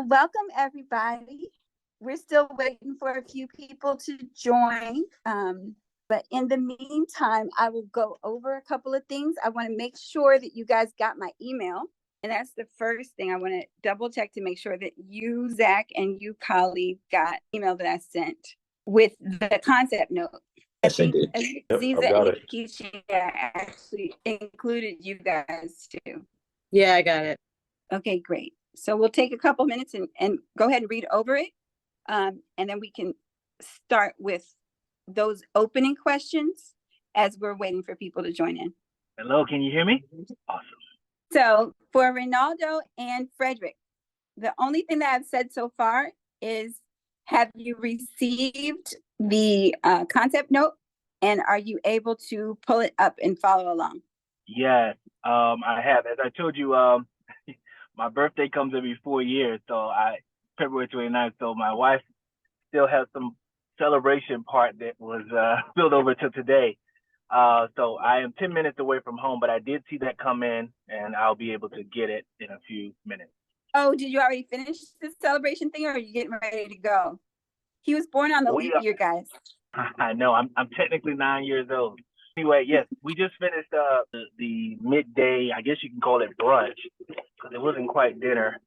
Well, welcome everybody. We're still waiting for a few people to join. But in the meantime, I will go over a couple of things. I want to make sure that you guys got my email. And that's the first thing. I want to double check to make sure that you, Zach, and you, Kali, got email that I sent with the concept note. Yes, I did. Ziza and Keisha actually included you guys too. Yeah, I got it. Okay, great. So we'll take a couple minutes and go ahead and read over it. And then we can start with those opening questions as we're waiting for people to join in. Hello, can you hear me? Awesome. So for Ronaldo and Frederick, the only thing that I've said so far is, have you received the concept note, and are you able to pull it up and follow along? Yes, I have. As I told you, my birthday comes every 4 years, so February 29th, so my wife still has some celebration part that was spilled over to today. So I am 10 minutes away from home, but I did see that come in, and I'll be able to get it in a few minutes. Oh, did you already finish this celebration thing, or are you getting ready to go? He was born on the leap year, guys. I know. I'm technically 9 years old. Anyway, yes, we just finished the midday, I guess you can call it brunch, because it wasn't quite dinner.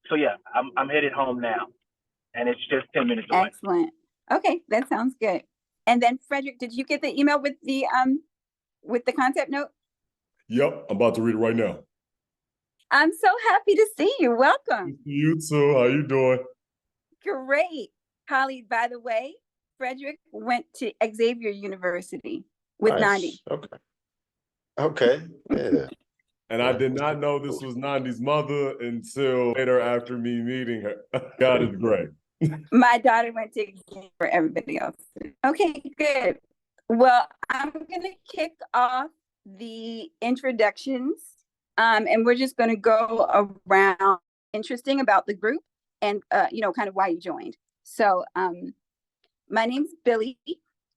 So yeah, I'm headed home now, and it's just 10 minutes away. Excellent. Okay, that sounds good. And then Frederick, did you get the email with the concept note? Yep, I'm about to read it right now. I'm so happy to see you. Welcome. You too. How you doing? Great. Holly, by the way, Frederick went to Xavier University with Nandi. Okay. Yeah. And I did not know this was Nandi's mother until later after me meeting her. God is great. My daughter went to Xavier for everybody else. Okay, good. Well, I'm going to kick off the introductions. And we're just going to go around interesting about the group and, kind of why you joined. So my name's Billy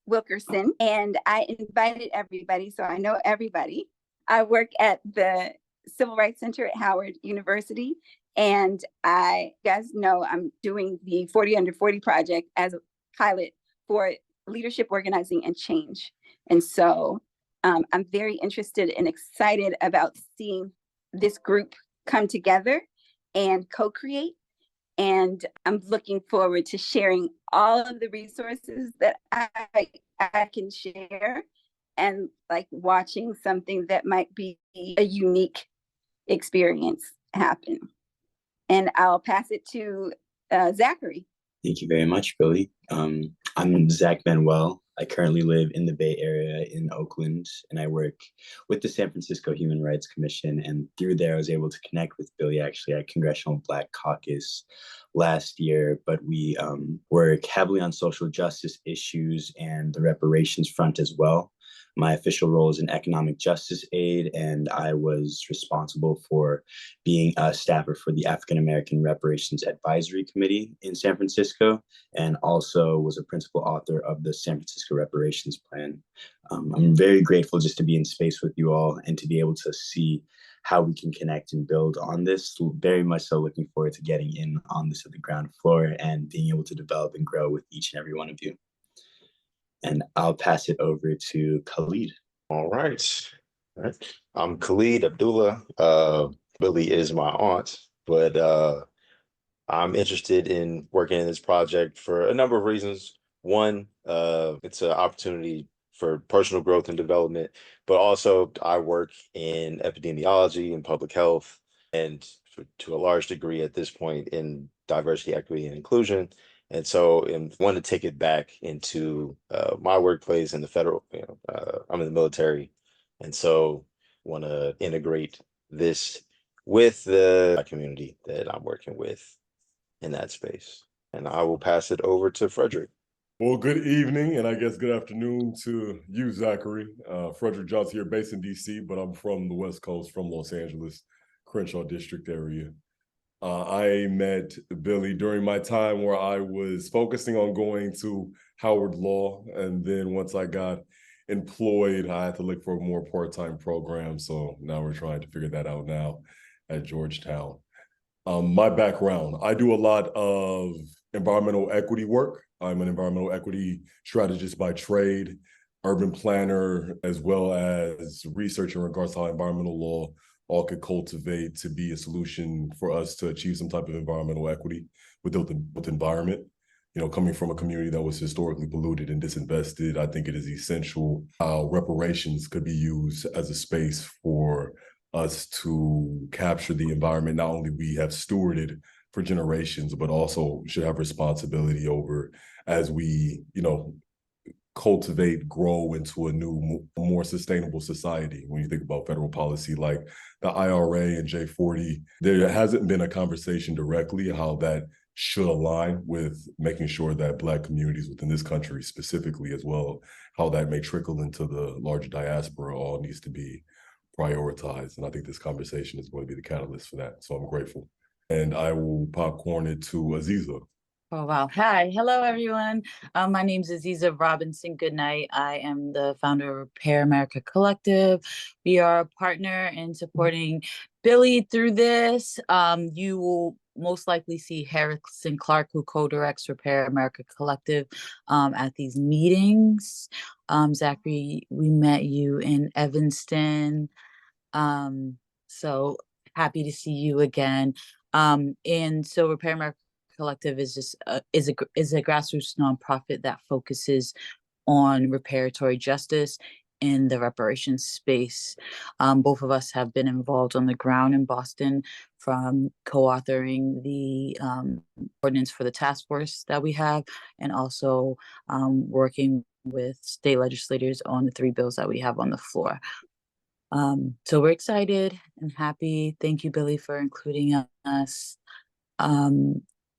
Wilkerson, and I invited everybody, so I know everybody. I work at the Civil Rights Center at Howard University, and you guys know I'm doing the 40 Under 40 project as a pilot for leadership, organizing, and change. And so I'm very interested and excited about seeing this group come together and co-create. And I'm looking forward to sharing all of the resources that I can share, and like watching something that might be a unique experience happen. And I'll pass it to Zachary. Thank you very much, Billy. I'm Zach Manuel. I currently live in the Bay Area in Oakland, and I work with the San Francisco Human Rights Commission. And through there, I was able to connect with Billy actually at Congressional Black Caucus last year. But we work heavily on social justice issues and the reparations front as well. My official role is in economic justice aid, and I was responsible for being a staffer for the African American Reparations Advisory Committee in San Francisco, and also was a principal author of the San Francisco Reparations Plan. I'm very grateful just to be in space with you all and to be able to see how we can connect and build on this. Very much so looking forward to getting in on this at the ground floor and being able to develop and grow with each and every one of you. And I'll pass it over to Khalid. All right. I'm Khalid Abdullah. Billy is my aunt, but I'm interested in working in this project for a number of reasons. One, it's an opportunity for personal growth and development, but also I work in epidemiology and public health, and to a large degree at this point in diversity, equity, and inclusion. And so I want to take it back into my workplace in the federal, I'm in the military. And so want to integrate this with the community that I'm working with in that space. And I will pass it over to Frederick. Well, good evening, and I guess good afternoon to you, Zachary. Frederick Johnson here, based in D.C., but I'm from the West Coast, from Los Angeles, Crenshaw District area. I met Billy during my time where I was focusing on going to Howard Law. And then once I got employed, I had to look for a more part-time program. So now we're trying to figure that out now at Georgetown. My background, I do a lot of environmental equity work. I'm an environmental equity strategist by trade, urban planner, as well as research in regards to how environmental law all could cultivate to be a solution for us to achieve some type of environmental equity within the environment. You know, coming from a community that was historically polluted and disinvested, I think it is essential how reparations could be used as a space for us to capture the environment not only we have stewarded for generations, but also should have responsibility over as we, you know, cultivate, grow into a new, more sustainable society. When you think about federal policy like the IRA and J40, there hasn't been a conversation directly how that should align with making sure that Black communities within this country specifically as well, how that may trickle into the larger diaspora all needs to be prioritized. And I think this conversation is going to be the catalyst for that. So I'm grateful. And I will popcorn it to Aziza. Oh, wow. Hi. Hello, everyone. My name is Aziza Robinson Goodnight. I am the founder of Repair America Collective. We are a partner in supporting Billy through this. You will most likely see Harrison Clark, who co-directs Repair America Collective, at these meetings. Zachary, we met you in Evanston. So happy to see you again. And so Repair America Collective is just is a grassroots nonprofit that focuses on reparatory justice in the reparations space. Both of us have been involved on the ground in Boston, from co-authoring the ordinance for the task force that we have, and also working with state legislators on the 3 bills that we have on the floor. So we're excited and happy. Thank you, Billy, for including us.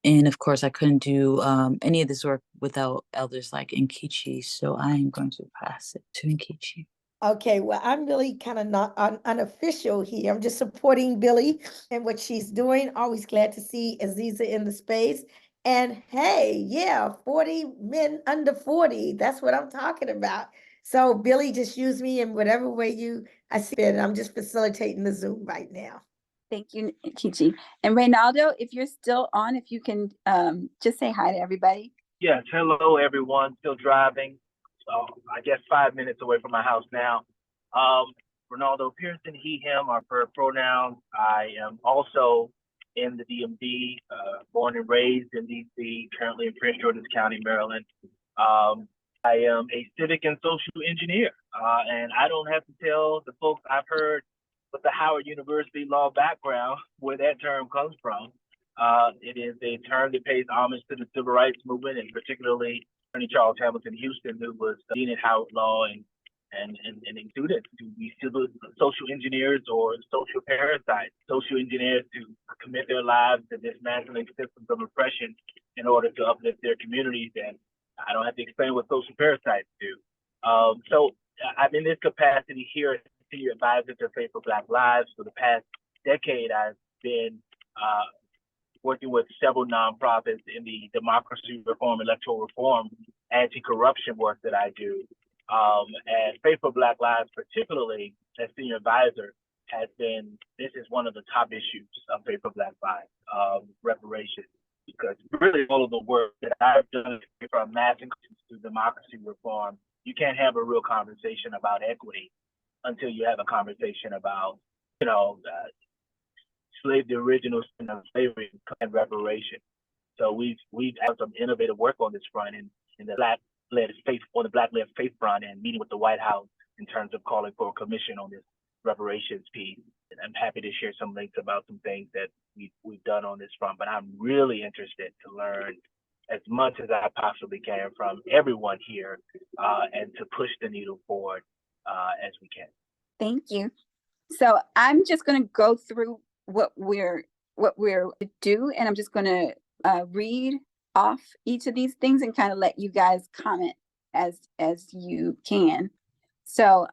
And of course, I couldn't do any of this work without elders like Nkechi. So I am going to pass it to Nkechi. Okay, well, I'm really kind of not unofficial here. I'm just supporting Billy and what she's doing. Always glad to see Aziza in the space. And hey, yeah, 40 men under 40. That's what I'm talking about. So Billy, just use me in whatever way I see it. I'm just facilitating the Zoom right now. Thank you, Kichi. And Reynaldo, if you're still on, if you can just say hi to everybody. Yes, hello everyone. Still driving. So I guess 5 minutes away from my house now. Ronaldo Pearson, he, him are preferred pronouns. I am also in the DMV, born and raised in DC, currently in Prince George's County, Maryland. I am a civic and social engineer, and I don't have to tell the folks I've heard with the Howard University law background where that term comes from. It is a term that pays homage to the civil rights movement, and particularly Attorney Charles Hamilton Houston, who was dean at Howard Law and students to be social engineers or social parasites, social engineers to commit their lives to dismantling systems of oppression in order to uplift their communities. And I don't have to explain what social parasites do. So I'm in this capacity here as Senior Advisor to Faithful Black Lives. For the past decade, I've been working with several nonprofits in the democracy reform, electoral reform, anti-corruption work that I do. And Faithful Black Lives, particularly as Senior Advisor, this is one of the top issues of Faithful Black Lives, reparations. Because really all of the work that I've done from mass inclusion to democracy reform, you can't have a real conversation about equity until you have a conversation about, the original sin of slavery and reparation. So we've had some innovative work on this front in the Black-led faith front, and meeting with the White House in terms of calling for a commission on this reparations piece. And I'm happy to share some links about some things that we've done on this front, but I'm really interested to learn as much as I possibly can from everyone here, and to push the needle forward as we can. Thank you. So I'm just going to go through what we're do, and I'm just going to read off each of these things and kind of let you guys comment as you can. So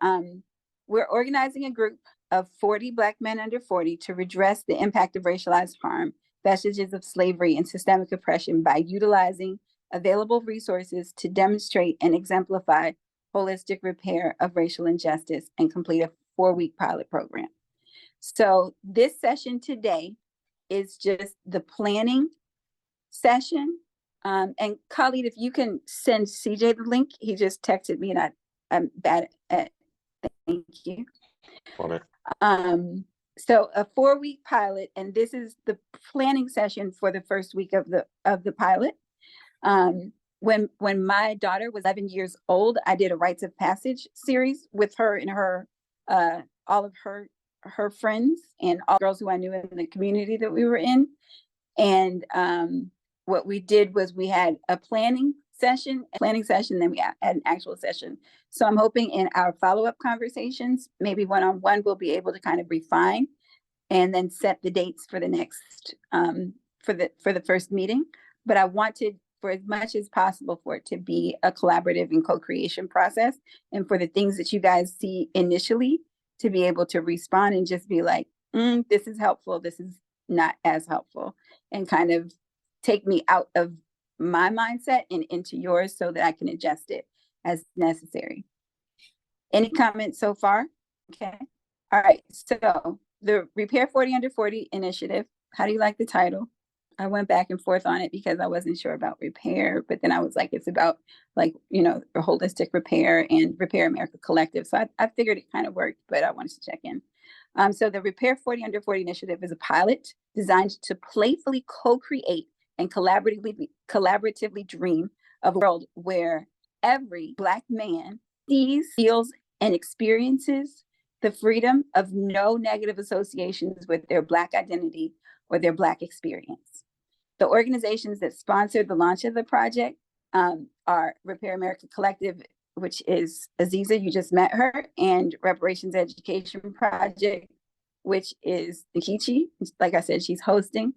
we're organizing a group of 40 Black men under 40 to redress the impact of racialized harm, vestiges of slavery, and systemic oppression by utilizing available resources to demonstrate and exemplify holistic repair of racial injustice and complete a 4-week pilot program. So this session today is just the planning session. And Khalid, if you can send CJ the link, he just texted me and I'm bad at, thank you. On it. So a 4-week pilot, and this is the planning session for the first week of the pilot. When my daughter was 11 years old, I did a rites of passage series with her and her all of her friends and all the girls who I knew in the community that we were in. And what we did was we had a planning session, then we had an actual session. So I'm hoping in our follow-up conversations, maybe one-on-one, we'll be able to kind of refine and then set the dates for the next for the first meeting. But I wanted, for as much as possible, for it to be a collaborative and co-creation process, and for the things that you guys see initially to be able to respond and just be like, this is helpful, this is not as helpful, and kind of take me out of my mindset and into yours so that I can adjust it as necessary. Any comments so far? Okay. All right. So the Repair 40 Under 40 initiative, how do you like the title? I went back and forth on it because I wasn't sure about repair, but then I was like, it's about like, you know, the holistic repair and Repair America Collective. So I figured it kind of worked, but I wanted to check in. So the Repair 40 Under 40 initiative is a pilot designed to playfully co-create and collaboratively dream of a world where every Black man sees, feels, and experiences the freedom of no negative associations with their Black identity or their Black experience. The organizations that sponsored the launch of the project are Repair America Collective, which is Aziza, you just met her, and Reparations Education Project, which is Nkechi. Like I said, she's hosting.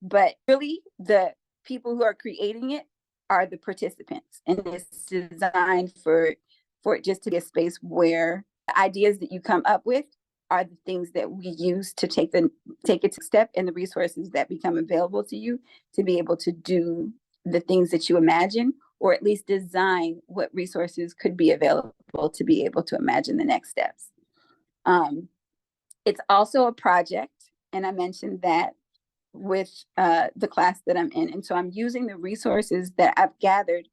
But really, the people who are creating it are the participants, and it's designed for it just to be a space where the ideas that you come up with are the things that we use to take it to step, and the resources that become available to you to be able to do the things that you imagine, or at least design what resources could be available to be able to imagine the next steps. It's also a project, and I mentioned that with the class that I'm in. And so I'm using the resources that I've gathered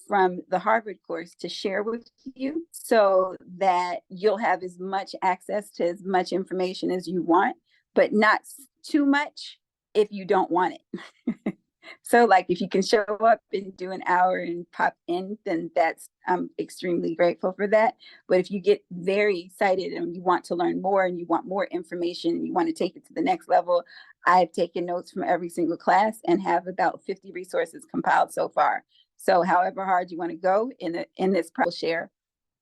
from the Harvard course to share with you so that you'll have as much access to as much information as you want, but not too much if you don't want it. So like if you can show up and do an hour and pop in, then I'm extremely grateful for that. But if you get very excited and you want to learn more and you want more information and you want to take it to the next level, I've taken notes from every single class and have about 50 resources compiled so far. So however hard you want to go in this, I'll share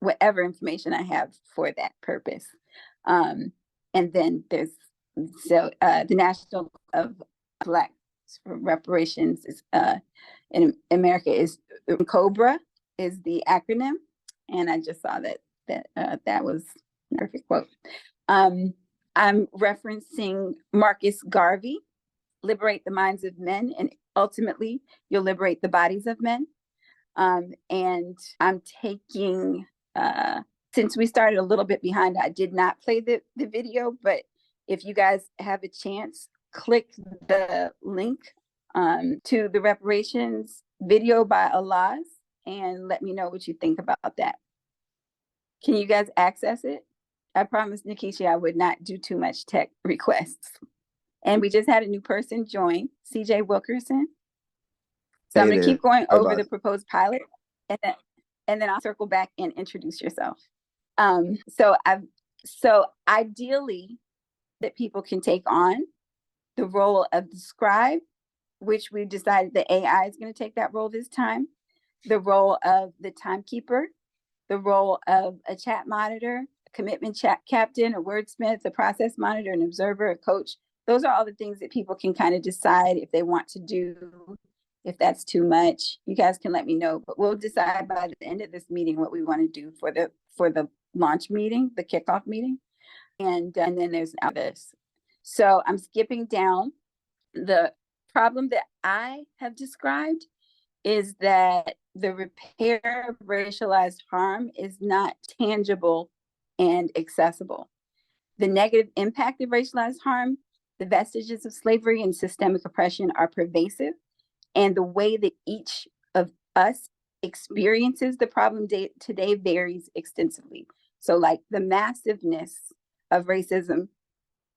whatever information I have for that purpose. And then there's the National of Black Reparations is in America is COBRA is the acronym, and I just saw that was a perfect quote. I'm referencing Marcus Garvey, liberate the minds of men and ultimately you'll liberate the bodies of men. And I'm taking since we started a little bit behind, I did not play the video, but if you guys have a chance, click the link to the reparations video by Alaz and let me know what you think about that. Can you guys access it? I promised Nkechi I would not do too much tech requests. And we just had a new person join, CJ Wilkerson. So I'm gonna keep going over the proposed pilot and then I'll circle back and introduce yourself. So ideally that people can take on the role of the scribe, which we've decided the AI is going to take that role this time, the role of the timekeeper, the role of a chat monitor, a commitment chat captain, a wordsmith, a process monitor, an observer, a coach. Those are all the things that people can kind of decide if they want to do. If that's too much, you guys can let me know, but we'll decide by the end of this meeting what we want to do for the launch meeting, the kickoff meeting. And then there's this. So I'm skipping down. The problem that I have described is that the repair of racialized harm is not tangible and accessible. The negative impact of racialized harm, the vestiges of slavery and systemic oppression are pervasive, and the way that each of us experiences the problem today varies extensively. So like the massiveness of racism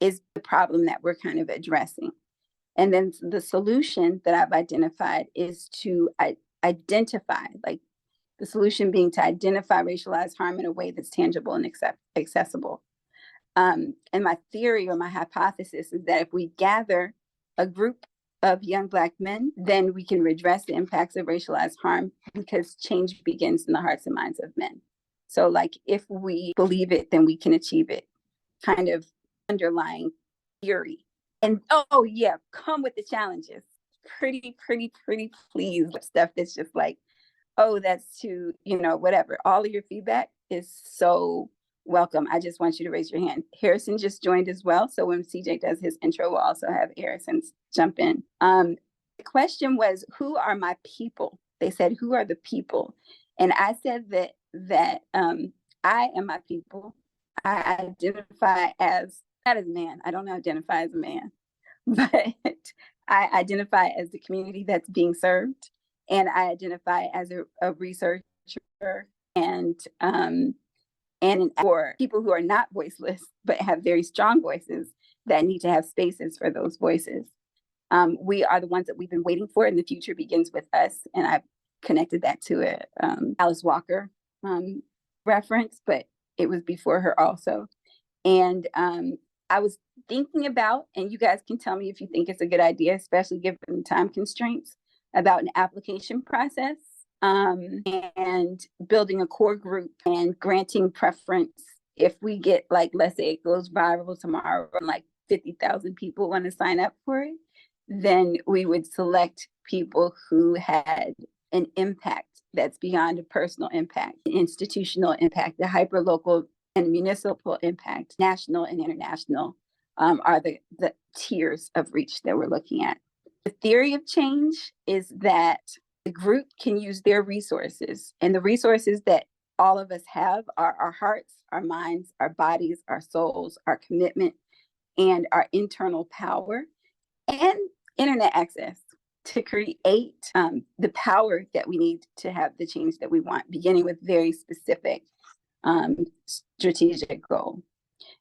is the problem that we're kind of addressing. And then the solution that I've identified is to identify, like the solution being to identify racialized harm in a way that's tangible and accessible. And my theory or my hypothesis is that if we gather a group of young Black men, then we can redress the impacts of racialized harm, because change begins in the hearts and minds of men. So like if we believe it, then we can achieve it, kind of underlying theory. And oh yeah, come with the challenges. Pretty please, stuff that's just like, oh, that's too, whatever. All of your feedback is so welcome. I just want you to raise your hand. Harrison just joined as well. So when CJ does his intro, we'll also have Harrison jump in. The question was, who are my people? They said, who are the people? And I said that I am my people. I identify as, not as a man. I don't identify as a man, but I identify as the community that's being served. And I identify as a researcher and for people who are not voiceless, but have very strong voices that need to have spaces for those voices. We are the ones that we've been waiting for, and the future begins with us. And I've connected that to a Alice Walker reference, but it was before her also. And I was thinking about, and you guys can tell me if you think it's a good idea, especially given the time constraints, about an application process and building a core group and granting preference. If we get, like, let's say it goes viral tomorrow and like 50,000 people want to sign up for it, then we would select people who had an impact that's beyond a personal impact, institutional impact, the hyperlocal and municipal impact, national and international are the tiers of reach that we're looking at. The theory of change is that the group can use their resources, and the resources that all of us have are our hearts, our minds, our bodies, our souls, our commitment, and our internal power and internet access to create the power that we need to have the change that we want, beginning with very specific strategic goal.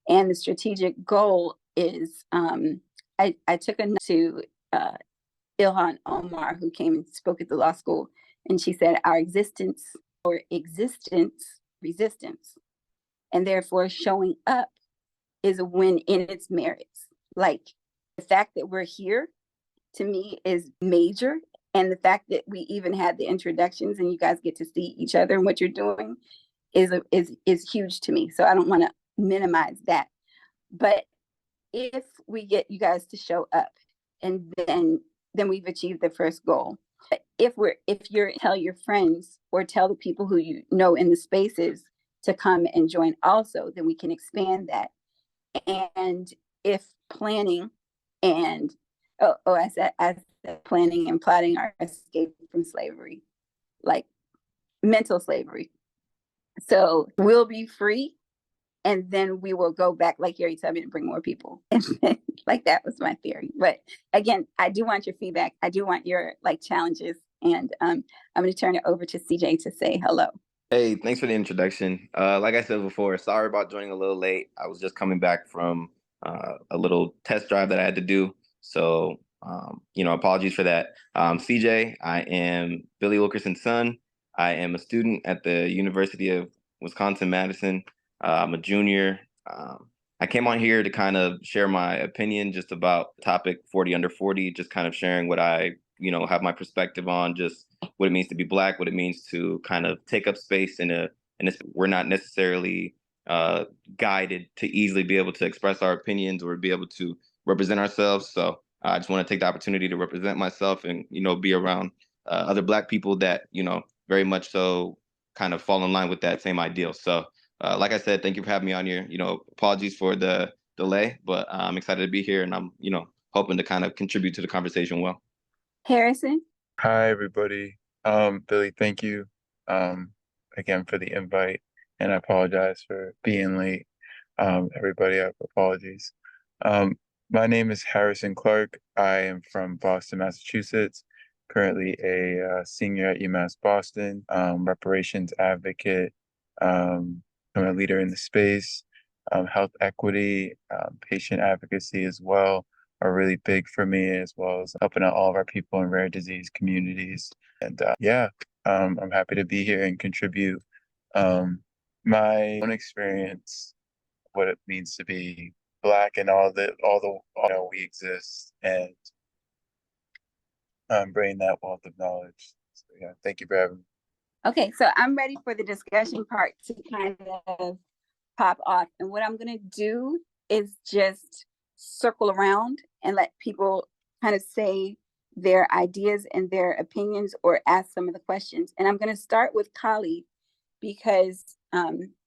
And the strategic goal is, I took a note to Ilhan Omar, who came and spoke at the law school, and she said, our existence resistance, and therefore showing up is a win in its merits. Like, the fact that we're here, to me, is major. And the fact that we even had the introductions and you guys get to see each other and what you're doing is huge to me. So I don't want to minimize that. But if we get you guys to show up, and then we've achieved the first goal. But if you're tell your friends or tell the people who you know in the spaces to come and join also, then we can expand that. And if planning and I said planning and plotting our escape from slavery, like mental slavery. So we'll be free, and then we will go back, like Harry told me, to bring more people. Like, that was my theory. But again, I do want your feedback. I do want your challenges. And I'm going to turn it over to CJ to say hello. Hey, thanks for the introduction. Like I said before, sorry about joining a little late. I was just coming back from a little test drive that I had to do. So, apologies for that. CJ, I am Billy Wilkerson's son. I am a student at the University of Wisconsin-Madison. I'm a junior. I came on here to kind of share my opinion just about the topic 40 under 40, just kind of sharing what I, have my perspective on, just what it means to be Black, what it means to kind of take up space we're not necessarily guided to easily be able to express our opinions or be able to represent ourselves. So I just want to take the opportunity to represent myself and, be around other Black people that, very much so kind of fall in line with that same ideal. So like I said, thank you for having me on here. Apologies for the delay, but I'm excited to be here, and I'm, hoping to kind of contribute to the conversation well. Harrison? Hi, everybody. Billy, thank you again for the invite, and I apologize for being late. Everybody, I have apologies. My name is Harrison Clark. I am from Boston, Massachusetts. Currently a senior at UMass Boston, reparations advocate, I'm a leader in the space. Health equity, patient advocacy as well are really big for me, as well as helping out all of our people in rare disease communities. And I'm happy to be here and contribute my own experience, what it means to be Black, and all the we exist, and bring that wealth of knowledge. So yeah, thank you for having me. Okay, so I'm ready for the discussion part to kind of pop off. And what I'm gonna do is just circle around and let people kind of say their ideas and their opinions or ask some of the questions. And I'm gonna start with Khalid because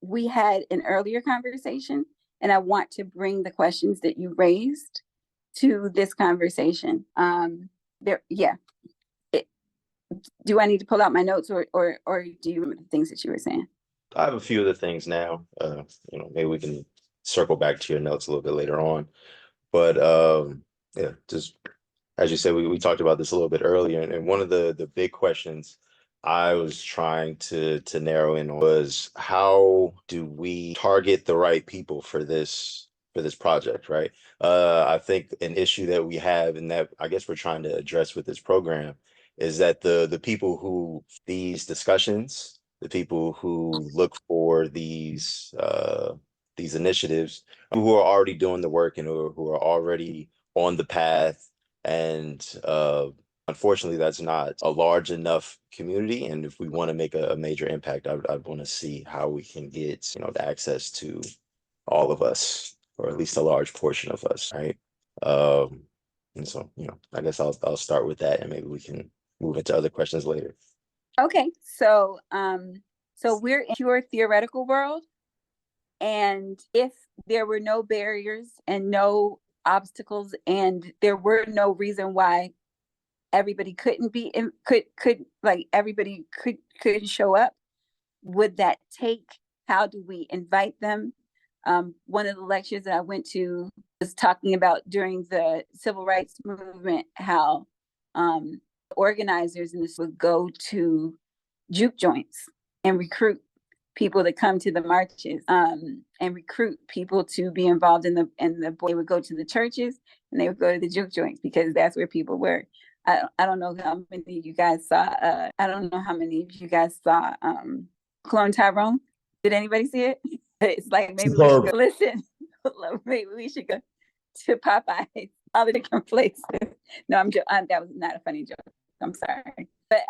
we had an earlier conversation and I want to bring the questions that you raised to this conversation. Do I need to pull out my notes or do you remember the things that you were saying? I have a few of the things now. Maybe we can circle back to your notes a little bit later on. But yeah, just as you said, we talked about this a little bit earlier, and one of the big questions I was trying to narrow in was, how do we target the right people for this project, right? I think an issue that we have, and that I guess we're trying to address with this program, is that the people who these discussions, the people who look for these initiatives, who are already doing the work and who are already on the path, and unfortunately, that's not a large enough community. And if we want to make a major impact, I'd want to see how we can get the access to all of us, or at least a large portion of us, right? And so, I guess I'll start with that, and maybe we can move into other questions later. Okay, so we're in your theoretical world, and if there were no barriers and no obstacles, and there were no reason why everybody couldn't show up, would that take? How do we invite them? One of the lectures that I went to was talking about during the civil rights movement, how organizers in this would go to juke joints and recruit people to come to the marches, and recruit people to be involved in they would go to the churches and they would go to the juke joints because that's where people were. I don't know how many of you guys saw Clone Tyrone. Did anybody see it? It's like, maybe we should go listen. Maybe we should go to Popeyes, all the different places. No, I'm joking. That was not a funny joke. I'm sorry. But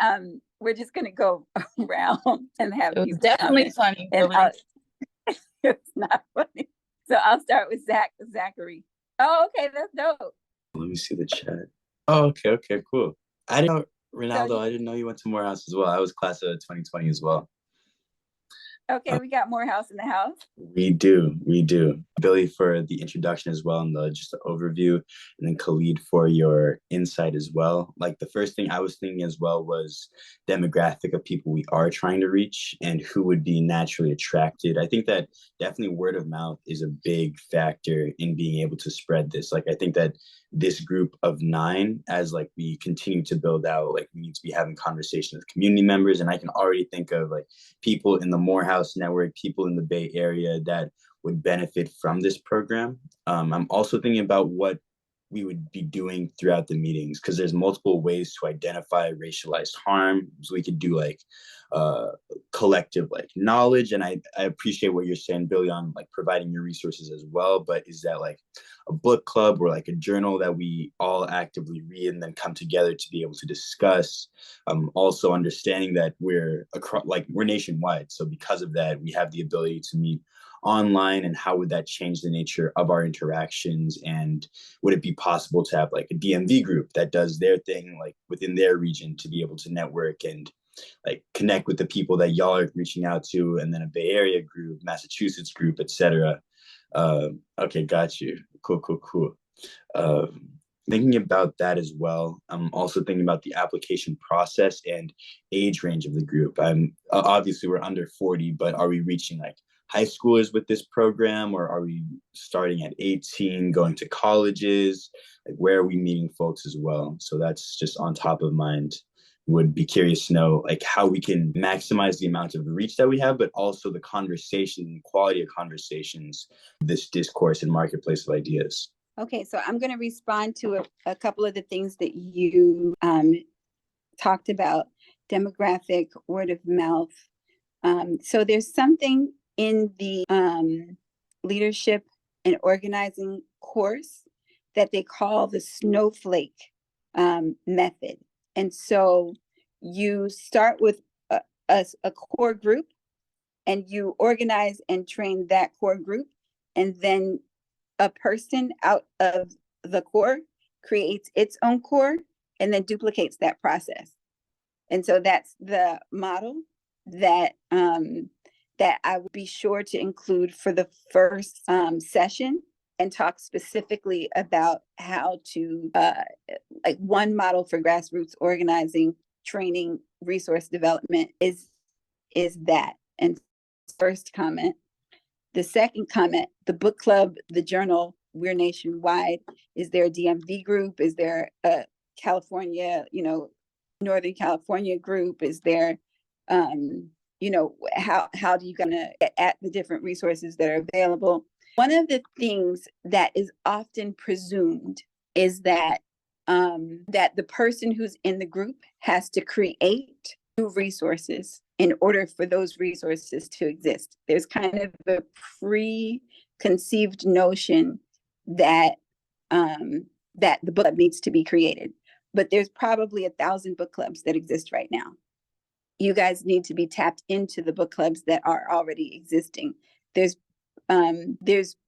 we're just gonna go around and have It was definitely funny. It's not funny. So I'll start with Zachary. Oh, okay, that's dope. Let me see the chat. Oh, okay, cool. I didn't know, Ronaldo, I didn't know you went to Morehouse as well. I was class of 2020 as well. Okay, we got Morehouse in the house. We do. Billy, for the introduction as well, and just the overview, and then Khalid for your insight as well. Like, the first thing I was thinking as well was demographic of people we are trying to reach and who would be naturally attracted. I think that definitely word of mouth is a big factor in being able to spread this. Like, I think that this group of 9, as like we continue to build out, like we need to be having conversations with community members. And I can already think of like people in the Morehouse network, people in the Bay Area that would benefit from this program. I'm also thinking about what we would be doing throughout the meetings, because there's multiple ways to identify racialized harm. So we could do like collective like knowledge, and I appreciate what you're saying, Billy, on like providing your resources as well. But is that like a book club or like a journal that we all actively read and then come together to be able to discuss? Also understanding that we're nationwide, so because of that we have the ability to meet online, and how would that change the nature of our interactions? And would it be possible to have like a DMV group that does their thing like within their region to be able to network and like connect with the people that y'all are reaching out to, and then a Bay Area group, Massachusetts group, etc. Okay, got you. Cool. Thinking about that as well. I'm also thinking about the application process and age range of the group. I'm obviously we're under 40, but are we reaching like high schoolers with this program, or are we starting at 18, going to colleges? Like, where are we meeting folks as well? So that's just on top of mind. Would be curious to know like how we can maximize the amount of reach that we have, but also the conversation, quality of conversations, this discourse and marketplace of ideas. Okay, so I'm going to respond to a couple of the things that you talked about, demographic, word of mouth. So there's something in the leadership and organizing course that they call the snowflake method. And so you start with a core group and you organize and train that core group. And then a person out of the core creates its own core and then duplicates that process. And so that's the model that that I would be sure to include for the first session, and talk specifically about how to like one model for grassroots organizing, training, resource development is that. And first comment. The second comment, the book club, the journal, we're nationwide. Is there a DMV group? Is there a California, Northern California group? Is there, how do you gonna get at the different resources that are available? One of the things that is often presumed is that that the person who's in the group has to create new resources in order for those resources to exist. There's kind of a preconceived notion that that the book club needs to be created, but there's probably 1,000 book clubs that exist right now. You guys need to be tapped into the book clubs that are already existing. There's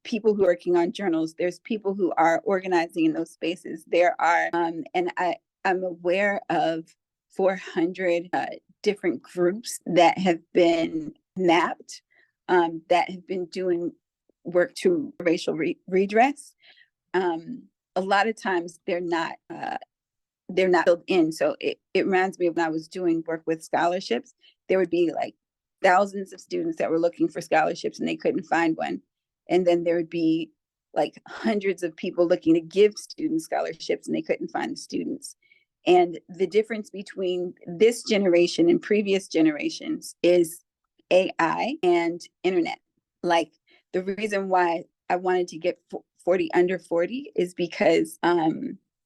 people who are working on journals. There's people who are organizing in those spaces. There are, and I'm aware of 400 different groups that have been mapped, that have been doing work to racial redress. A lot of times they're not filled in. So it reminds me of when I was doing work with scholarships, there would be like thousands of students that were looking for scholarships and they couldn't find one. And then there would be like hundreds of people looking to give students scholarships and they couldn't find the students. And the difference between this generation and previous generations is AI and internet. Like, the reason why I wanted to get 40 under 40 is because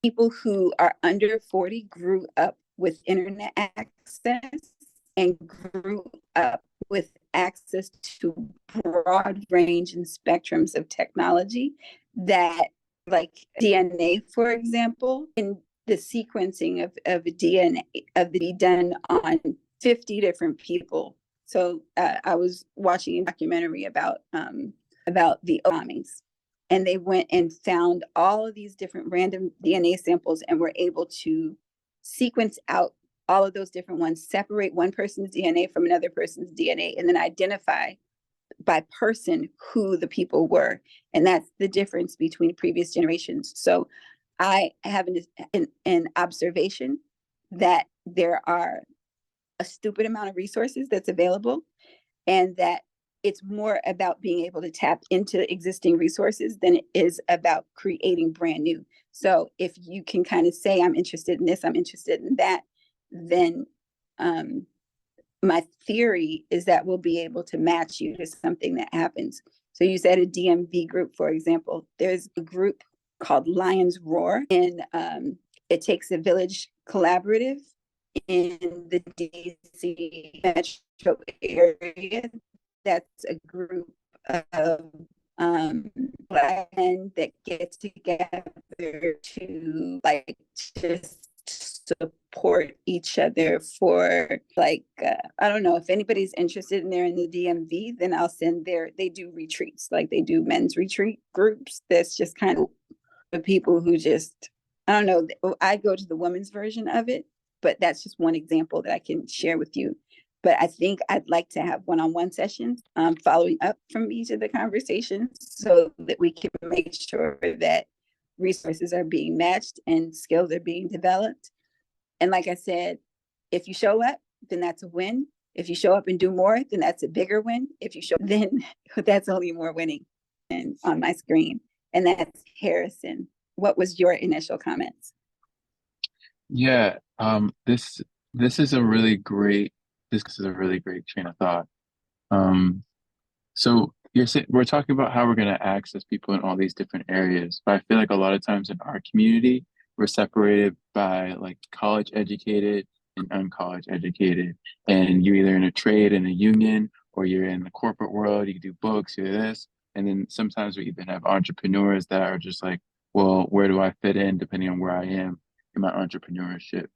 people who are under 40 grew up with internet access and grew up with access to broad range and spectrums of technology that, like DNA, for example, in the sequencing of DNA be done on 50 different people. So I was watching a documentary about the bombings, and they went and found all of these different random DNA samples and were able to sequence out all of those different ones, separate one person's DNA from another person's DNA, and then identify by person who the people were. And that's the difference between previous generations. So I have an observation that there are a stupid amount of resources that's available, and that it's more about being able to tap into existing resources than it is about creating brand new. So if you can kind of say, I'm interested in this, I'm interested in that, then my theory is that we'll be able to match you to something that happens. So you said a DMV group, for example. There's a group called Lions Roar, and It Takes a Village Collaborative in the DC metro area. That's a group of Black men that get together to just support each other for I don't know, if anybody's interested in there in the DMV, then I'll send they do retreats, like they do men's retreat groups. That's just kind of the people who just, I don't know, I go to the women's version of it, but that's just one example that I can share with you. But I think I'd like to have one-on-one sessions following up from each of the conversations so that we can make sure that resources are being matched and skills are being developed. And like I said, if you show up, then that's a win. If you show up and do more, then that's a bigger win. If you show, then that's only more winning. And on my screen, and that's Harrison. What was your initial comments? Yeah, this is a really great train of thought. So we're talking about how we're going to access people in all these different areas, but I feel like a lot of times in our community, we're separated by like college educated and uncollege educated, and you're either in a trade, in a union, or you're in the corporate world. You can do books, you do this, and then sometimes we even have entrepreneurs that are just like, well, where do I fit in depending on where I am in my entrepreneurship?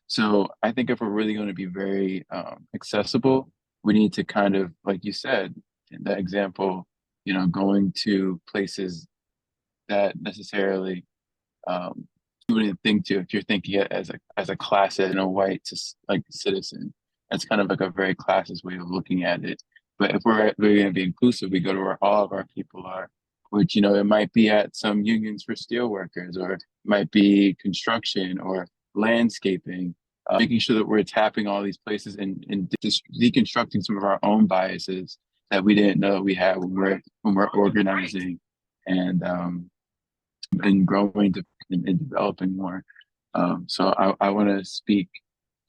So I think if we're really going to be very accessible, we need to kind of, like you said, in that example, going to places that necessarily you wouldn't think to if you're thinking it as a class and a white like citizen. That's kind of like a very classist way of looking at it. But if we're going to be inclusive, we go to where all of our people are, which it might be at some unions for steel workers, or it might be construction or landscaping. Making sure that we're tapping all these places and just deconstructing some of our own biases that we didn't know we had when we're organizing and growing and developing more. So I want to speak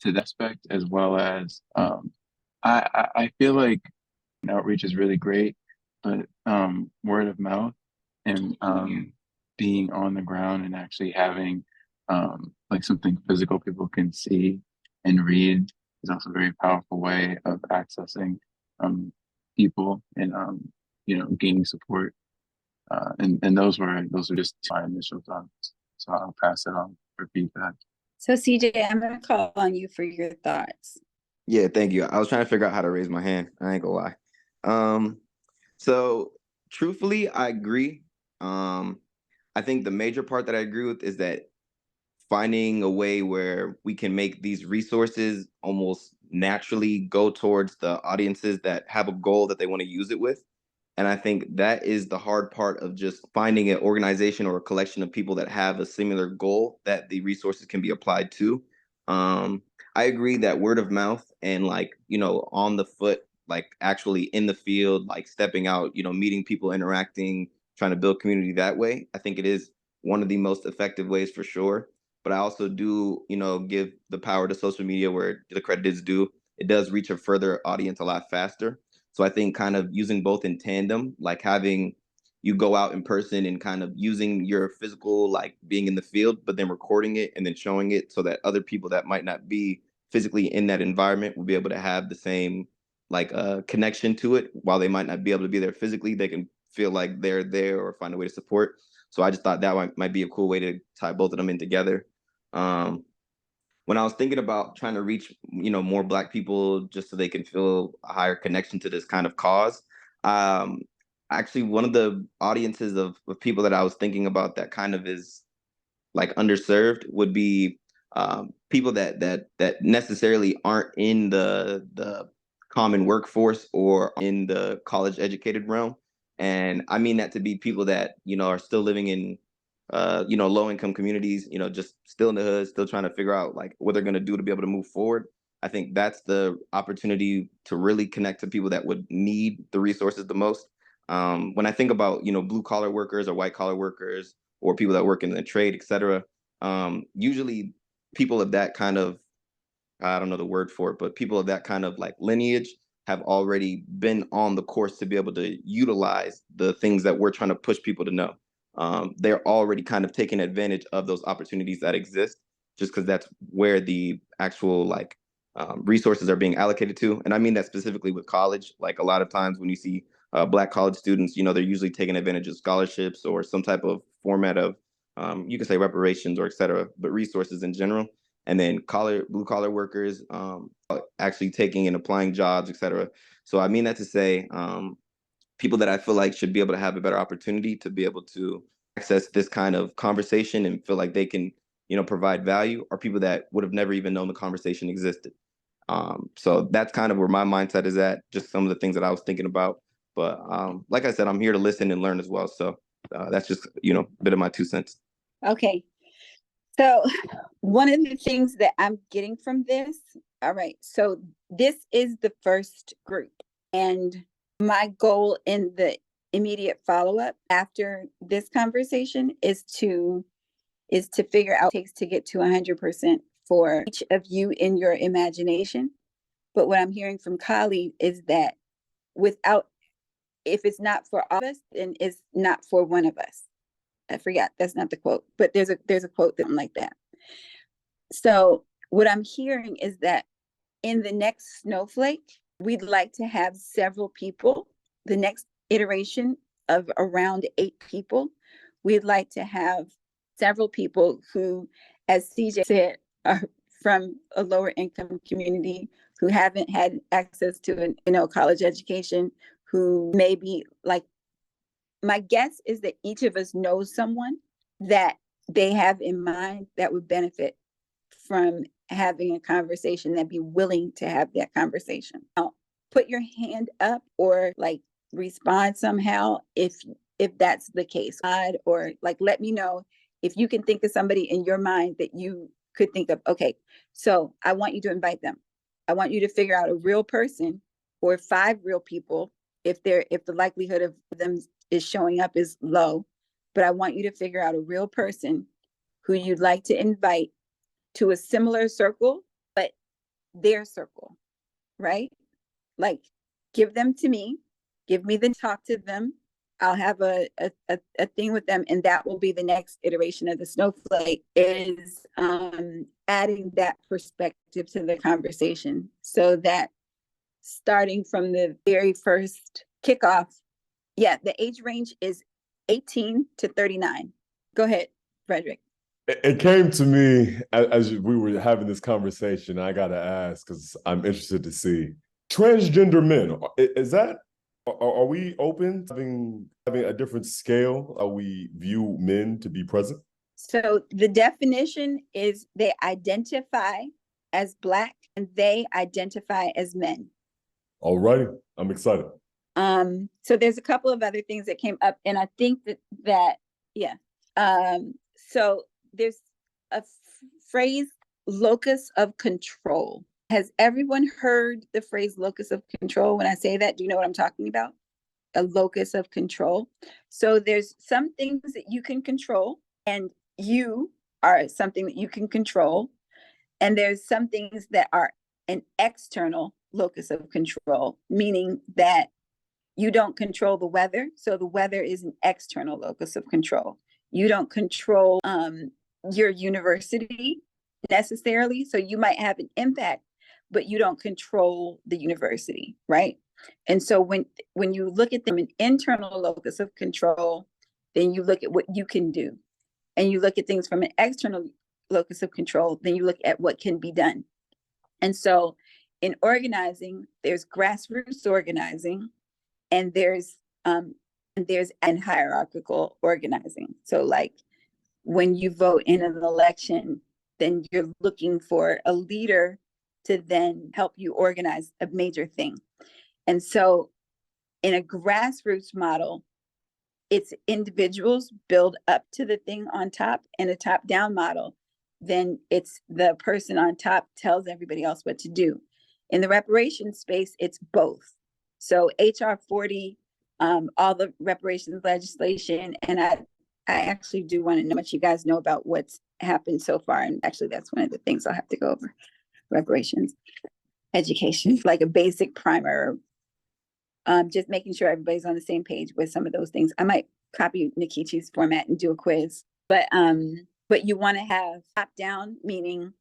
to that aspect, as well as I feel like outreach is really great, but word of mouth and being on the ground and actually having like something physical people can see and read is also a very powerful way of accessing people and gaining support. And those are just my initial thoughts. So I'll pass it on for feedback. So CJ, I'm gonna call on you for your thoughts. Yeah, thank you. I was trying to figure out how to raise my hand. I ain't gonna lie. So truthfully, I agree. I think the major part that I agree with is that finding a way where we can make these resources almost naturally go towards the audiences that have a goal that they want to use it with. And I think that is the hard part of just finding an organization or a collection of people that have a similar goal that the resources can be applied to. I agree that word of mouth and on the foot, like actually in the field, like stepping out, meeting people, interacting, trying to build community that way. I think it is one of the most effective ways for sure. But I also do, give the power to social media where the credit is due. It does reach a further audience a lot faster. So I think kind of using both in tandem, like having you go out in person and kind of using your physical, like being in the field, but then recording it and then showing it so that other people that might not be physically in that environment will be able to have the same connection to it. While they might not be able to be there physically, they can feel like they're there or find a way to support. So I just thought that might be a cool way to tie both of them in together. When I was thinking about trying to reach, more Black people just so they can feel a higher connection to this kind of cause, actually one of the audiences of people that I was thinking about that kind of is like underserved would be people that necessarily aren't in the common workforce or in the college educated realm. And I mean that to be people that, are still living in low income communities, just still in the hood, still trying to figure out like what they're going to do to be able to move forward. I think that's the opportunity to really connect to people that would need the resources the most. When I think about, blue collar workers or white collar workers or people that work in the trade, et cetera, usually people of that kind of, I don't know the word for it, but people of that kind of like lineage have already been on the course to be able to utilize the things that we're trying to push people to know. They're already kind of taking advantage of those opportunities that exist just because that's where the actual resources are being allocated to. And I mean that specifically with college. Like a lot of times when you see Black college students, they're usually taking advantage of scholarships or some type of format of, you can say reparations or et cetera, but resources in general. And then blue collar workers actually taking and applying jobs, et cetera. So I mean that to say, people that I feel like should be able to have a better opportunity to be able to access this kind of conversation and feel like they can, provide value are people that would have never even known the conversation existed. So that's kind of where my mindset is at, just some of the things that I was thinking about. But like I said, I'm here to listen and learn as well. So that's just, a bit of my 2 cents. Okay. So one of the things that I'm getting from this, all right, so this is the first group. And my goal in the immediate follow-up after this conversation is to figure out what it takes to get to 100% for each of you in your imagination. But what I'm hearing from Kali is that if it's not for all of us, then it's not for one of us. I forgot, that's not the quote, but there's a quote that like that. So what I'm hearing is that in the next snowflake, we'd like to have several people, the next iteration of around 8 people. We'd like to have several people who, as CJ said, are from a lower income community, who haven't had access to a college education, who maybe like, my guess is that each of us knows someone that they have in mind that would benefit from having a conversation, that be willing to have that conversation. Now, put your hand up or like respond somehow if that's the case, or like let me know if you can think of somebody in your mind that you could think of. Okay, so I want you to invite them. I want you to figure out a real person or 5 real people if the likelihood of them is showing up is low, but I want you to figure out a real person who you'd like to invite to a similar circle, but their circle, right? Like, give them to me, give me the talk to them. I'll have a thing with them, and that will be the next iteration of the snowflake, is adding that perspective to the conversation, so that starting from the very first kickoff, the age range is 18 to 39. Go ahead, Frederick. It came to me as we were having this conversation. I got to ask, because I'm interested to see transgender men. Are we open to having a different scale? How we view men to be present? So the definition is they identify as Black and they identify as men. All righty, I'm excited. So there's a couple of other things that came up, and I think so there's a phrase, locus of control. Has everyone heard the phrase locus of control? When I say that, do you know what I'm talking about? A locus of control. So there's some things that you can control, and you are something that you can control. And there's some things that are an external locus of control, meaning that you don't control the weather. So the weather is an external locus of control. You don't control your university necessarily. So you might have an impact, but you don't control the university, right? And so when you look at them, an internal locus of control, then you look at what you can do. And you look at things from an external locus of control, then you look at what can be done. And so in organizing, there's grassroots organizing, and there's hierarchical organizing. So like when you vote in an election, then you're looking for a leader to then help you organize a major thing. And so in a grassroots model, it's individuals build up to the thing on top. In a top-down model, then it's the person on top tells everybody else what to do. In the reparations space, it's both. So HR 40, all the reparations legislation, and I actually do want to know what you guys know about what's happened so far. And actually, that's one of the things I'll have to go over. Reparations education, like a basic primer, just making sure everybody's on the same page with some of those things. I might copy Nikichi's format and do a quiz, but you want to have top down, meaning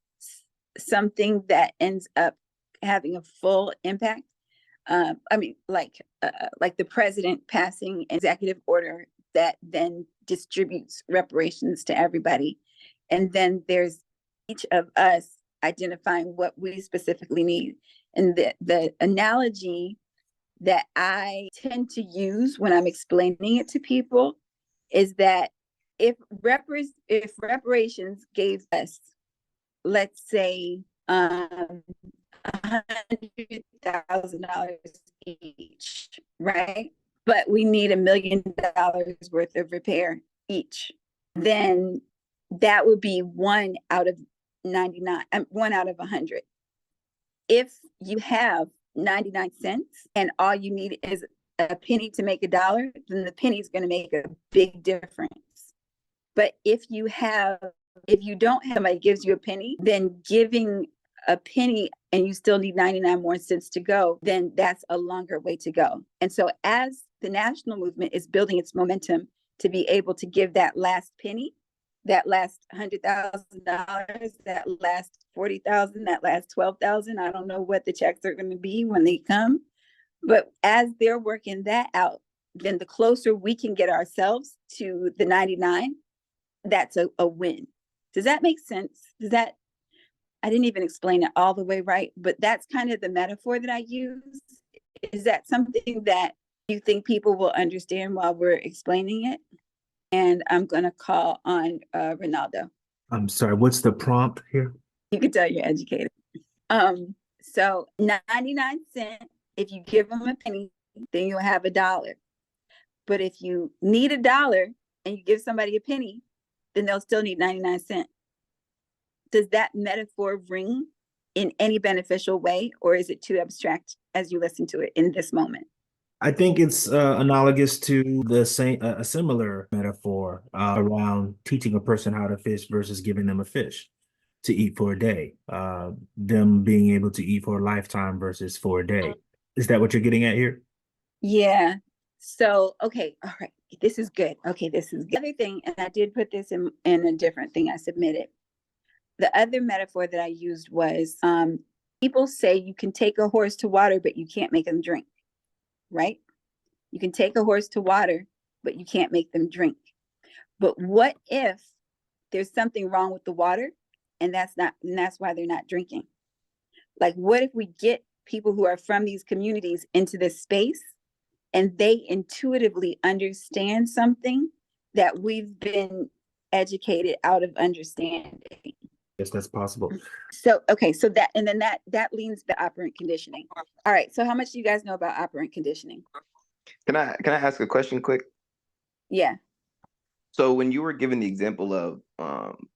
something that ends up having a full impact. Like the president passing an executive order that then distributes reparations to everybody. And then there's each of us identifying what we specifically need. And the analogy that I tend to use when I'm explaining it to people is that if reparations gave us, let's say, $100,000 each, right? But we need $1 million worth of repair each. Then that would be 1 out of 99, 1 out of 100. If you have 99 cents and all you need is a penny to make $1, then the penny is going to make a big difference. But if you don't have somebody gives you a penny, then giving a penny and you still need 99 more cents to go, then that's a longer way to go. And so as the national movement is building its momentum to be able to give that last penny, that last $100,000, that last 40,000, that last 12,000, I don't know what the checks are going to be when they come. But as they're working that out, then the closer we can get ourselves to the 99, that's a win. Does that make sense? I didn't even explain it all the way right, but that's kind of the metaphor that I use. Is that something that you think people will understand while we're explaining it? And I'm going to call on Ronaldo. I'm sorry, what's the prompt here? You can tell you're educated. So 99 cents, if you give them a penny, then you'll have $1. But if you need $1 and you give somebody a penny, then they'll still need 99 cents. Does that metaphor ring in any beneficial way, or is it too abstract as you listen to it in this moment? I think it's analogous to a similar metaphor around teaching a person how to fish versus giving them a fish to eat for a day. Them being able to eat for a lifetime versus for a day. Is that what you're getting at here? Yeah. So, okay. All right. This is good. Okay. This is good. The other thing, and I did put this in a different thing I submitted. The other metaphor that I used was people say you can take a horse to water, but you can't make them drink, right? You can take a horse to water, but you can't make them drink. But what if there's something wrong with the water and that's why they're not drinking? Like, what if we get people who are from these communities into this space and they intuitively understand something that we've been educated out of understanding? Yes, that's possible. So, okay, so that leans to operant conditioning. All right, so how much do you guys know about operant conditioning? Can I ask a question quick? Yeah. So when you were giving the example of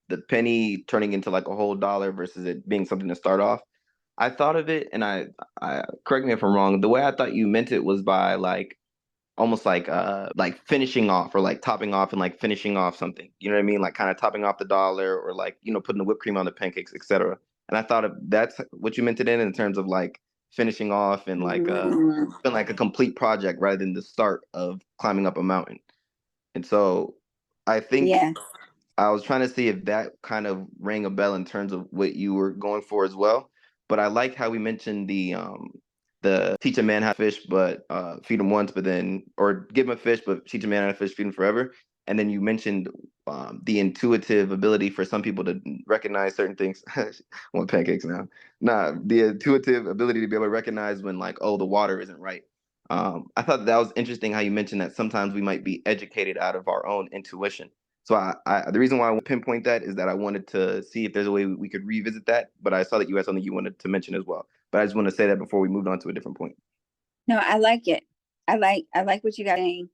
the penny turning into like a whole $1 versus it being something to start off, I thought of it, and I correct me if I'm wrong, the way I thought you meant it was by like almost like finishing off or like topping off and like finishing off something. You know what I mean? Like kind of topping off the $1 or like, you know, putting the whipped cream on the pancakes, etc. And I thought that's what you meant it in terms of like finishing off and like been like a complete project rather than the start of climbing up a mountain. And so I think I was trying to see if that kind of rang a bell in terms of what you were going for as well. But I like how we mentioned the teach a man how to fish, but feed him once, but then, or give him a fish, but teach a man how to fish, feed him forever. And then you mentioned the intuitive ability for some people to recognize certain things. I want pancakes now. Nah, the intuitive ability to be able to recognize when like, oh, the water isn't right. I thought that was interesting how you mentioned that sometimes we might be educated out of our own intuition. So the reason why I want to pinpoint that is that I wanted to see if there's a way we could revisit that, but I saw that you had something you wanted to mention as well. But I just want to say that before we moved on to a different point. No, I like it. I like what you got saying.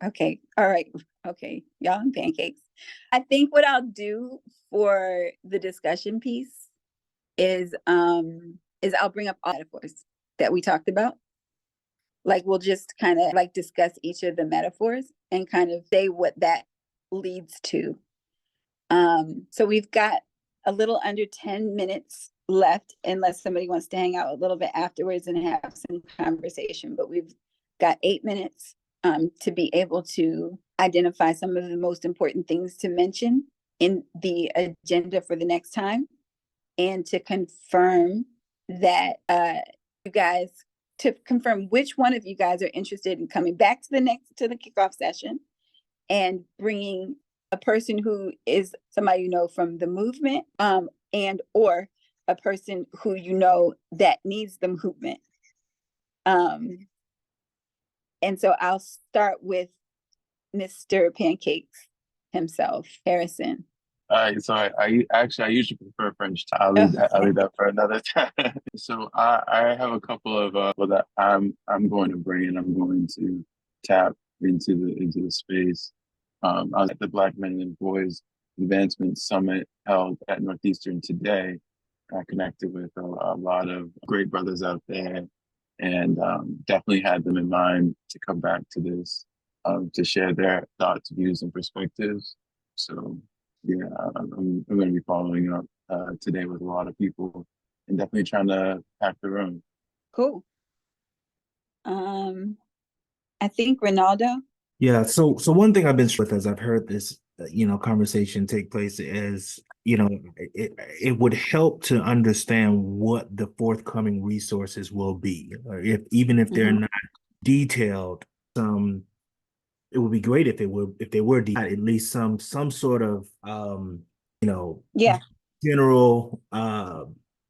Okay. All right. Okay. Y'all and pancakes. I think what I'll do for the discussion piece is I'll bring up all metaphors that we talked about. Like we'll just kind of like discuss each of the metaphors and kind of say what that leads to. So we've got a little under 10 minutes left, unless somebody wants to hang out a little bit afterwards and have some conversation, but we've got 8 minutes to be able to identify some of the most important things to mention in the agenda for the next time, and to confirm that to confirm which one of you guys are interested in coming back to the kickoff session and bringing a person who is somebody you know from the movement, and or a person who you know that needs the movement. And so I'll start with Mr. Pancakes himself, Harrison. Sorry. I usually prefer French. I'll leave that for another time. So I have a couple of that I'm going to bring and I'm going to tap into the space. I was at the Black Men and Boys Advancement Summit held at Northeastern today. I connected with a lot of great brothers out there, and definitely had them in mind to come back to this, to share their thoughts, views, and perspectives. So yeah, I'm going to be following up today with a lot of people, and definitely trying to pack the room. Cool. I think Ronaldo. Yeah, so one thing I've been with as I've heard this, conversation take place is, it would help to understand what the forthcoming resources will be, or even if they're not detailed. It would be great if they were detailed, at least some sort of Yeah. general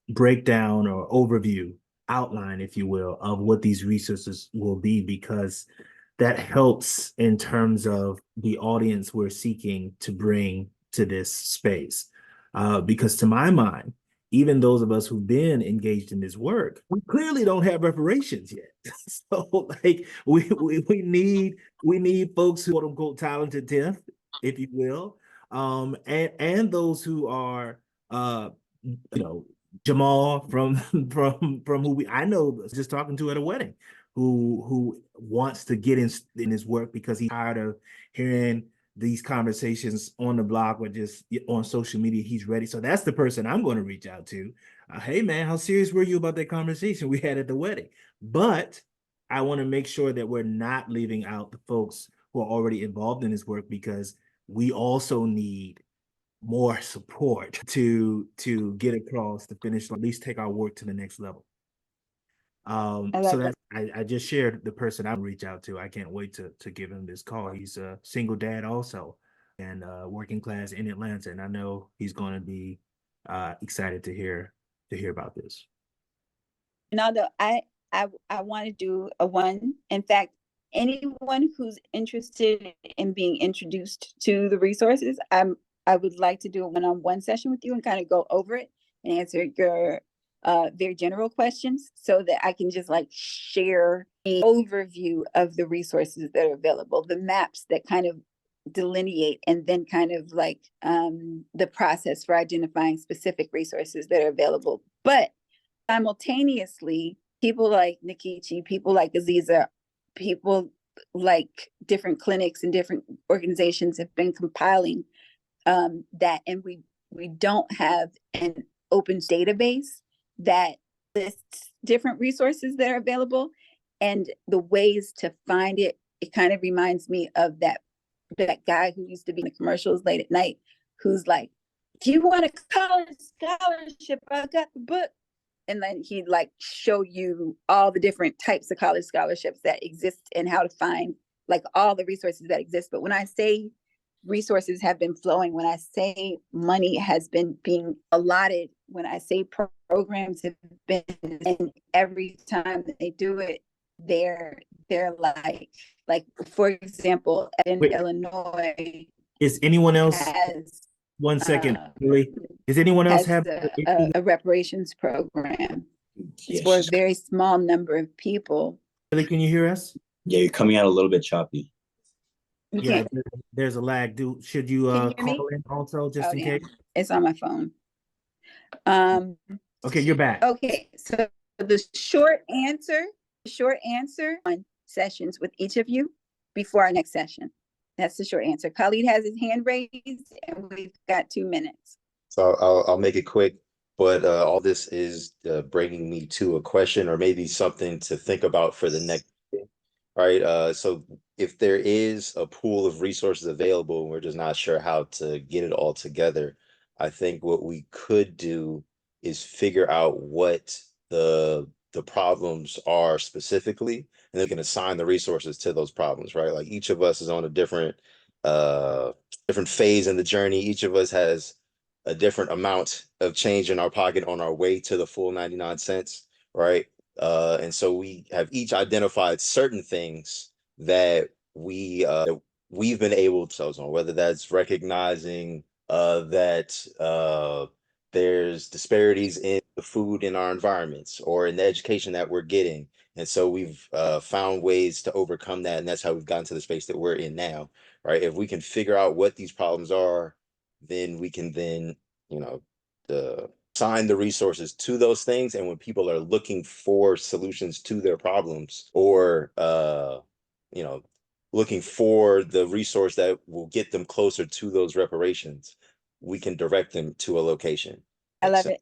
breakdown or overview outline, if you will, of what these resources will be, because that helps in terms of the audience we're seeking to bring to this space. Because to my mind, even those of us who've been engaged in this work, we clearly don't have reparations yet. So like we need folks who, quote unquote, talented 10th, if you will, and those who are Jamal from who I know, just talking to at a wedding, who wants to get in his work because he's tired of hearing these conversations on the block or just on social media. He's ready. So that's the person I'm going to reach out to. Hey man, how serious were you about that conversation we had at the wedding? But I want to make sure that we're not leaving out the folks who are already involved in this work, because we also need more support to get across the finish line, at least take our work to the next level. So that I just shared the person I reach out to. I can't wait to give him this call. He's a single dad also, and working class in Atlanta, and I know he's going to be excited to hear about this. Ronaldo, I want to do a one. In fact, anyone who's interested in being introduced to the resources, I would like to do a one-on-one session with you and kind of go over it and answer your very general questions, so that I can just like share an overview of the resources that are available, the maps that kind of delineate, and then kind of like the process for identifying specific resources that are available. But simultaneously, people like Nikichi, people like Aziza, people like different clinics and different organizations have been compiling that, and we don't have an open database that lists different resources that are available and the ways to find it. It kind of reminds me of that guy who used to be in the commercials late at night, who's like, do you want a college scholarship? I got the book. And then he'd like show you all the different types of college scholarships that exist and how to find like all the resources that exist. But when I say resources have been flowing, when I say money has been being allotted, when I say programs have been, and every time that they do it, they're like for example, in Illinois, is anyone else has, one second, really? Is anyone else have a reparations program? It's for a very small number of people. Really, can you hear us? Yeah, you're coming out a little bit choppy. Yeah, there's a lag. Should you call in also, just in case? It's on my phone. Okay, you're back. Okay, so the short answer on sessions with each of you before our next session. That's the short answer. Khalid has his hand raised and we've got 2 minutes. So I'll make it quick, but all this is bringing me to a question, or maybe something to think about for the next day, right? So if there is a pool of resources available and we're just not sure how to get it all together, I think what we could do is figure out what the problems are specifically, and they can assign the resources to those problems, right? Like each of us is on a different phase in the journey. Each of us has a different amount of change in our pocket on our way to the full 99 cents, right? And so we have each identified certain things that we've been able to on, whether that's recognizing that there's disparities in the food in our environments or in the education that we're getting. And so we've found ways to overcome that. And that's how we've gotten to the space that we're in now, right? If we can figure out what these problems are then we can assign the resources to those things. And when people are looking for solutions to their problems, or looking for the resource that will get them closer to those reparations, we can direct them to a location. I love So it.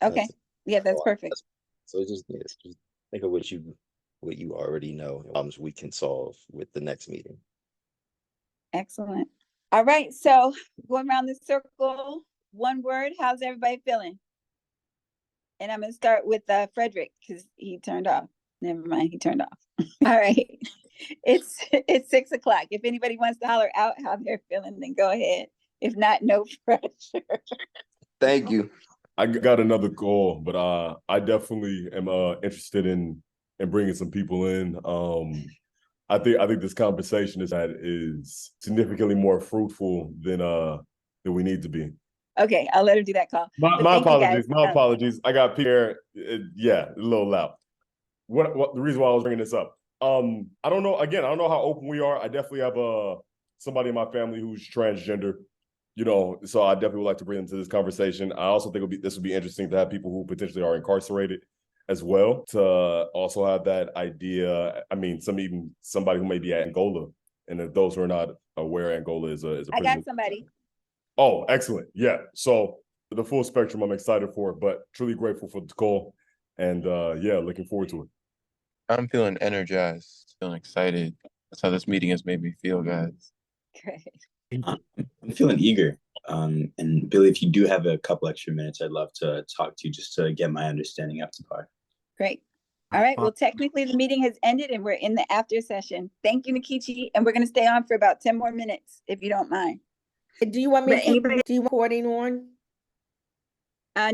Okay. that's- Yeah, that's perfect. So just think of what you already know, problems we can solve with the next meeting. Excellent. All right. So going around the circle, one word. How's everybody feeling? And I'm going to start with Frederick because he turned off. Never mind. He turned off. All right. It's 6 o'clock. If anybody wants to holler out how they're feeling, then go ahead. If not, no pressure. Thank you. I got another call, but I definitely am interested in bringing some people in. I think this conversation is significantly more fruitful than we need to be. Okay, I'll let her do that call. My Thank you, apologies. guys. My apologies. I got Pierre. Yeah, a little loud. What the reason why I was bringing this up? I don't know. Again, I don't know how open we are. I definitely have somebody in my family who's transgender. So I definitely would like to bring them to this conversation. I also think this would be interesting to have people who potentially are incarcerated as well, to also have that idea. I mean, somebody who may be at Angola, and if those who are not aware, Angola is a I prison. got somebody. Oh, excellent. Yeah. So the full spectrum I'm excited for, but truly grateful for the call. And yeah, looking forward to it. I'm feeling energized, feeling excited. That's how this meeting has made me feel, guys. Great. I'm feeling eager. And Billy, if you do have a couple extra minutes, I'd love to talk to you just to get my understanding up to par. Great. All right. Well, technically the meeting has ended and we're in the after session. Thank you, Nikichi. And we're going to stay on for about 10 more minutes, if you don't mind. Do you want me But to anybody- do you want recording on?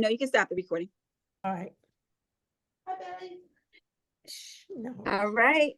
No, you can stop the recording. All right. Hi, Billy. No. All right.